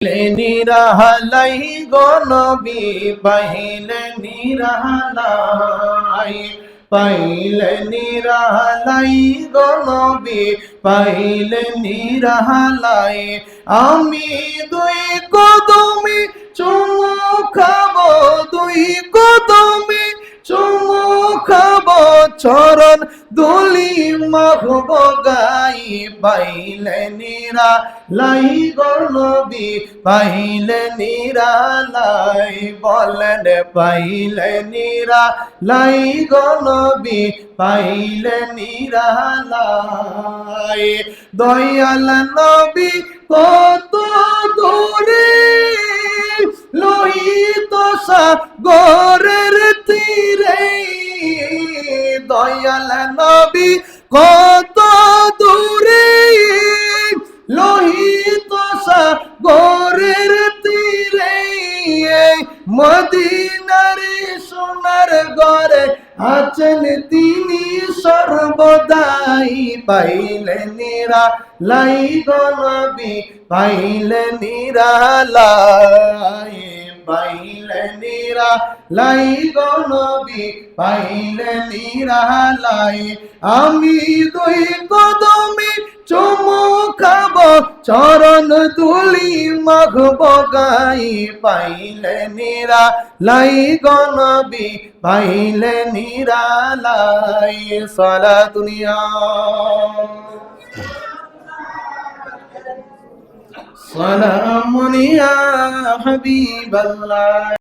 নিরালাই গো নবী পাইলে নিরালাই, পাইলে নিরালাই গো নবী পাইলে নিরালাই। আমি দুই কদমে চুমু খাবো, দুই কদমে চুমু খাবো, চরণ ধুলি মাখবো গাই। পাইলে নিরালাই গো নবী পাইলে নিরালাই, বলেন পাইলে নিরালাই গো নবী পাইলে নিরালাই। দয়াল নবী কত দূরে লোহিত সাগরের তীরে, দয়াল নবী কত দূরে লোহিত সাগরের তীরে, মদিনার সোনার ঘরে আছেন তিনি সর্বদাই। পাইলে নিরালাই গো নবী পাইলে নিরালাই, পাইলে নিরালাই গো নবী পাইলে নিরালাই। আমি দুই কদমে চুমু খাবো, চরণ ধুলি মাখবো গাই। পাইলে নিরালাই গো নবী পাইলে নিরালাই। সালাতুন ইয়া সালামুন ইয়া হাবিবাল্লাহ।